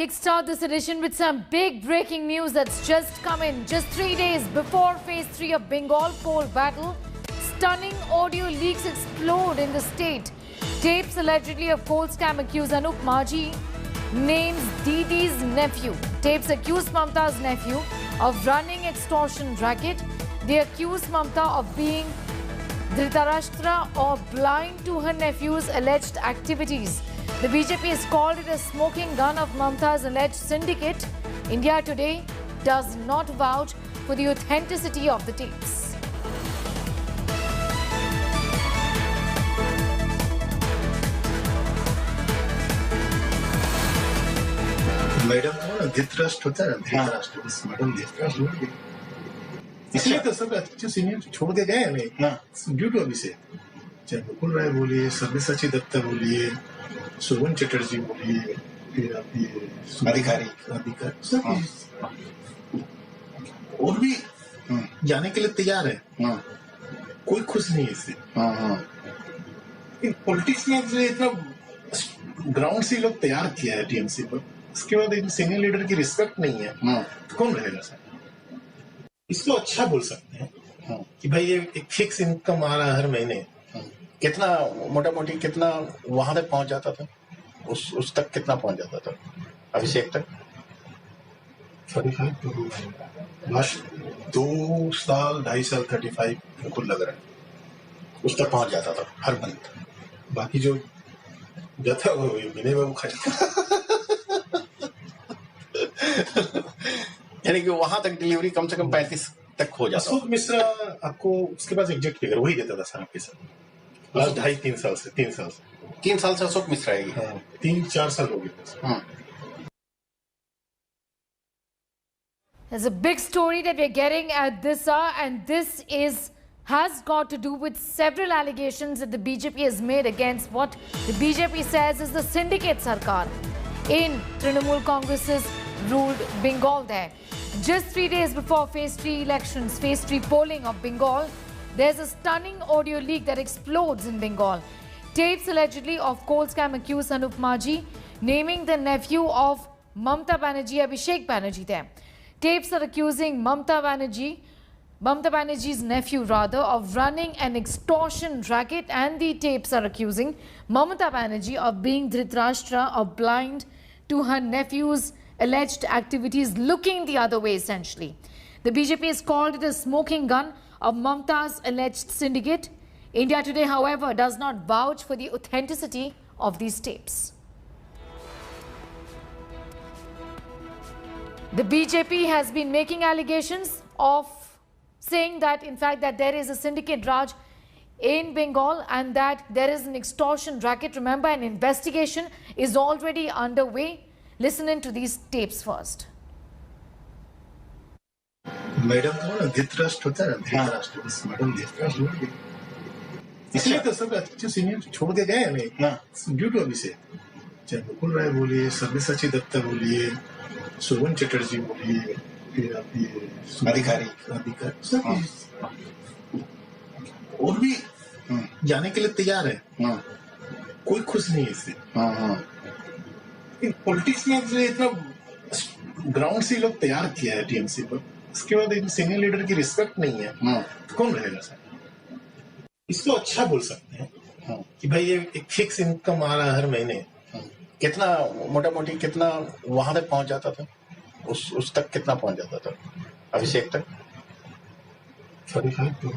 kickstart this edition with some big breaking news that's just come in. Just 3 days before Phase 3 of Bengal poll battle, stunning audio leaks explode in the state. Tapes allegedly of coal scam accused Anup Maji names Didi's nephew. Tapes accuse Mamta's nephew of running extortion racket. They accuse Mamta of being Dhritarashtra or blind to her nephew's alleged activities. The BJP has called it a smoking gun of Mamta's alleged syndicate. India Today does not vouch for the authenticity of the tapes. Madam को धृतराष्ट्र होता है, धृतराष्ट्र बस madam Dhritarashtra इसलिए तो सब अच्छे senior छोड़ के गए हमें ड्यू टू अभिषेक, चाहे मुकुल राय बोलिए, सब्यसाची दत्ता बोलिए, सुवन चटर्जी बोलिए, फिर आप ये अधिकारी सब और भी जाने के लिए तैयार है। कोई खुश नहीं है इससे। पॉलिटिक्स में इतना ग्राउंड से लोग तैयार किया है टीएमसी पर, उसके बाद एक सीनियर लीडर की रिस्पेक्ट नहीं है तो कौन रहेगा सर? इसको अच्छा बोल सकते हैं कि भाई ये एक फिक्स इनकम आ रहा है हर महीने। कितना मोटा मोटी कितना वहां तक पहुंच जाता था, उस तक कितना पहुंच जाता था अभिषेक तक? 35 तो लास्ट 2 साल 2.5 साल 35 बिल्कुल लग रहा है उस तक पहुंच जाता था हर मंथ। बाकी जो जाता वो महीने में वो खर्च यानी कि वहां तक डिलीवरी कम से कम 35 तक हो जाता। अशोक मिश्रा आपको उसके पास एग्जैक्ट फिगर वही देता था साहब के साथ लास्ट 2.5-3 साल से 3 साल से अशोक मिश्रा है। 3-4 साल हो गए। There's a big story that we're getting at this hour, and this has got to do with several allegations that the BJP has made against what the BJP says is the syndicate Sarkar in Trinamool Congress's ruled Bengal there. Just 3 days before Phase 3 elections, Phase 3 polling of Bengal, there's a stunning audio leak that explodes in Bengal. Tapes allegedly of coal scam accused Anup Maji naming the nephew of Mamta Banerjee, Abhishek Banerjee there. Tapes are accusing Mamta Banerjee's nephew of running an extortion racket, and the tapes are accusing Mamata Banerjee of being Dhritarashtra or blind to her nephew's alleged activities, looking the other way essentially. The BJP has called it a smoking gun of Mamta's alleged syndicate. India Today, however, does not vouch for the authenticity of these tapes. The BJP has been making allegations of saying that in fact that there is a syndicate Raj in Bengal and that there is an extortion racket. Remember, an investigation is already underway. Listen into these tapes first. Madam को धृतराष्ट्र होता है, धृतराष्ट्र बस madam Dhritarashtra इसलिए तो सब अच्छे senior छोड़ के गए हमें ड्यू टू अभिषेक, चाहे मुकुल राय बोलिए, सब्यसाची दत्ता बोलिए, सुवन चटर्जी बोलिए, फिर आप ये अधिकारी सब और भी जाने के लिए तैयार है। कोई खुश नहीं है इससे। पॉलिटिक्स में इतना ग्राउंड से लोग तैयार किया है टीएमसी पर, उसके बाद एक सीनियर लीडर की रिस्पेक्ट नहीं है तो कौन रहेगा सर? इसको अच्छा बोल सकते हैं कि भाई ये एक फिक्स इनकम आ रहा है हर महीने। कितना मोटा मोटी कितना वहां तक पहुंच जाता था, उस तक कितना पहुंच जाता था अभिषेक तक? 35 तो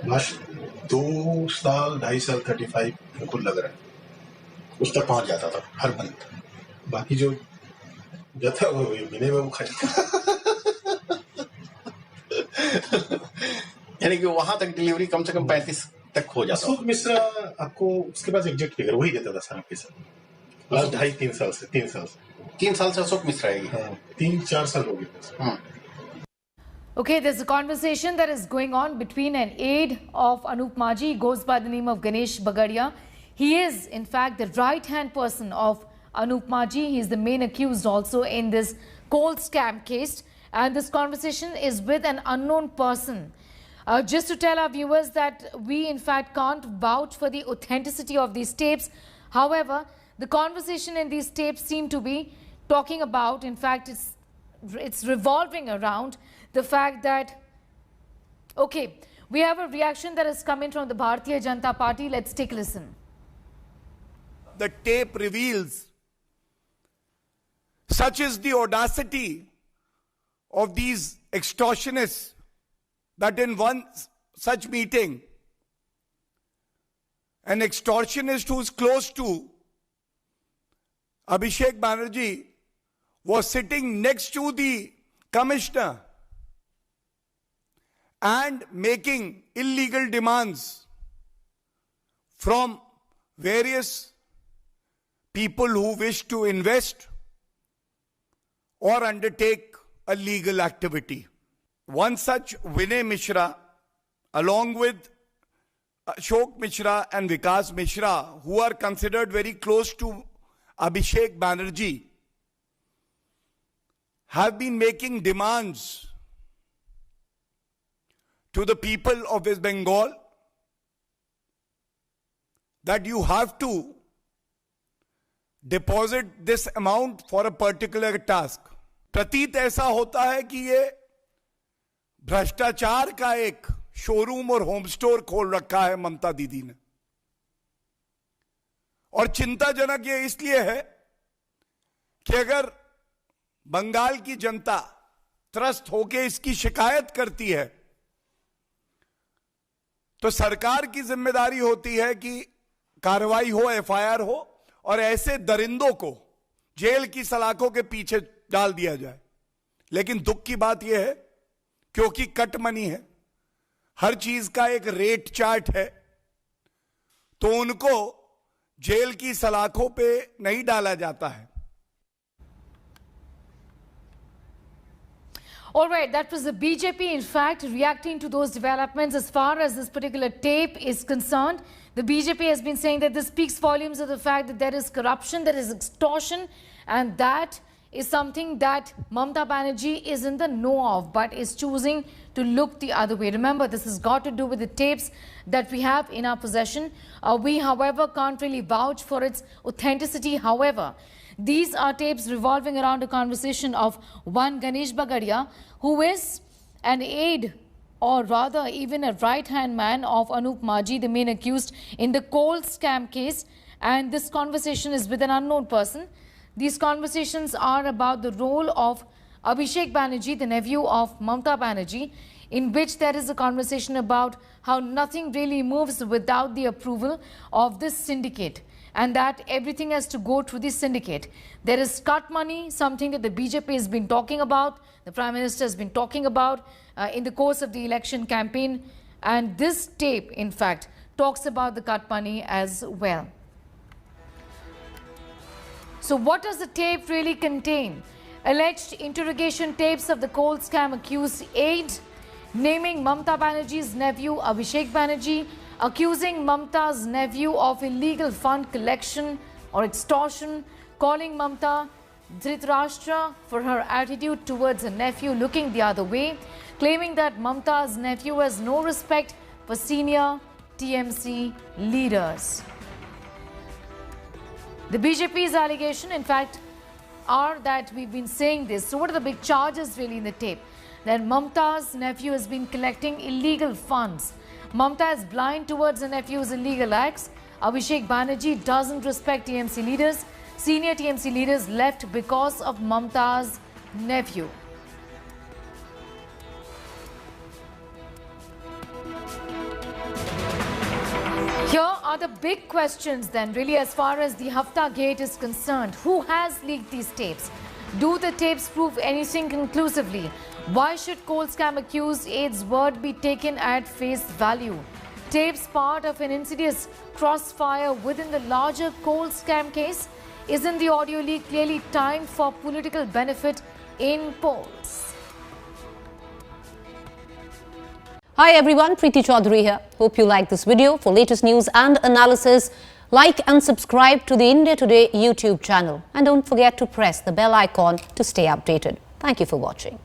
लास्ट 2 साल 2.5 साल 35 बिल्कुल लग रहा है उस तक पहुंच जाता था हर मंथ। बाकी जो जाता वो महीने में वो खर्च यानी कि वहां तक डिलीवरी कम से कम 35 तक हो जाता। अशोक मिश्रा आपको उसके पास एग्जैक्ट फिगर वही देता था साहब के साथ लास्ट 2.5-3 साल से अशोक मिश्रा है। 3-4 साल हो गए। Okay, there's a conversation that is going on between an aide of Anup Maji. He goes by the name of Ganesh Bagadia. He is, in fact, the right-hand person of Anup Maji. He is the main accused also in this coal scam case. And this conversation is with an unknown person. Just to tell our viewers that we, in fact, can't vouch for the authenticity of these tapes. However, the conversation in these tapes seem to be talking about. In fact, it's revolving around the fact that, okay, we have a reaction that has come in from the Bharatiya Janata Party. Let's take a listen. The tape reveals, such is the audacity of these extortionists, that in one such meeting, an extortionist who is close to Abhishek Banerjee was sitting next to the commissioner and making illegal demands from various people who wish to invest or undertake a legal activity. One such, Vinay Mishra, along with Ashok Mishra and Vikas Mishra, who are considered very close to Abhishek Banerjee, have been making demands to the people of West Bengal that you have to deposit this amount for a particular task. प्रतीत ऐसा होता है कि ये भ्रष्टाचार का एक showroom और होम स्टोर खोल रखा है ममता दीदी ने। और चिंताजनक ये इसलिए है कि अगर बंगाल की जनता त्रस्त होकर इसकी शिकायत करती है तो सरकार की जिम्मेदारी होती है कि कार्रवाई हो, एफआईआर हो और ऐसे दरिंदों को जेल की सलाखों के पीछे डाल दिया जाए। लेकिन दुख की बात यह है, क्योंकि कट मनी है, हर चीज का एक रेट चार्ट है, तो उनको जेल की सलाखों पे नहीं डाला जाता है। All right, that was the BJP, in fact, reacting to those developments. As far as this particular tape is concerned, the BJP has been saying that this speaks volumes of the fact that there is corruption, there is extortion, and that is something that Mamata Banerjee is in the know of, but is choosing to look the other way. Remember, this has got to do with the tapes that we have in our possession. We, however, can't really vouch for its authenticity. However, these are tapes revolving around a conversation of one Ganesh Bagadia, who is an aide, or rather even a right-hand man of Anup Maji, the main accused in the coal scam case. And this conversation is with an unknown person. These conversations are about the role of Abhishek Banerjee, the nephew of Mamata Banerjee, in which there is a conversation about how nothing really moves without the approval of this syndicate, and that everything has to go through the syndicate. There is cut money, something that the BJP has been talking about, the Prime Minister has been talking about in the course of the election campaign, and this tape, in fact, talks about the cut money as well. So what does the tape really contain? Alleged interrogation tapes of the coal scam accused aide, naming Mamata Banerjee's nephew Abhishek Banerjee, accusing Mamata's nephew of illegal fund collection or extortion, calling Mamata Dhritarashtra for her attitude towards her nephew looking the other way, claiming that Mamata's nephew has no respect for senior TMC leaders. The BJP's allegation, in fact, are that we've been saying this. So what are the big charges really in the tape? That Mamata's nephew has been collecting illegal funds. Mamata is blind towards her nephew's illegal acts. Abhishek Banerjee doesn't respect TMC leaders. Senior TMC leaders left because of Mamata's nephew. Here are the big questions then, really, as far as the Hafta Gate is concerned. Who has leaked these tapes? Do the tapes prove anything conclusively? Why should coal scam accused aide's word be taken at face value? Tapes part of an insidious crossfire within the larger coal scam case? Isn't the audio leak clearly timed for political benefit in polls? Hi everyone, Preeti Chaudhary here. Hope you like this video. For latest news and analysis, like and subscribe to the India Today YouTube channel. And don't forget to press the bell icon to stay updated. Thank you for watching.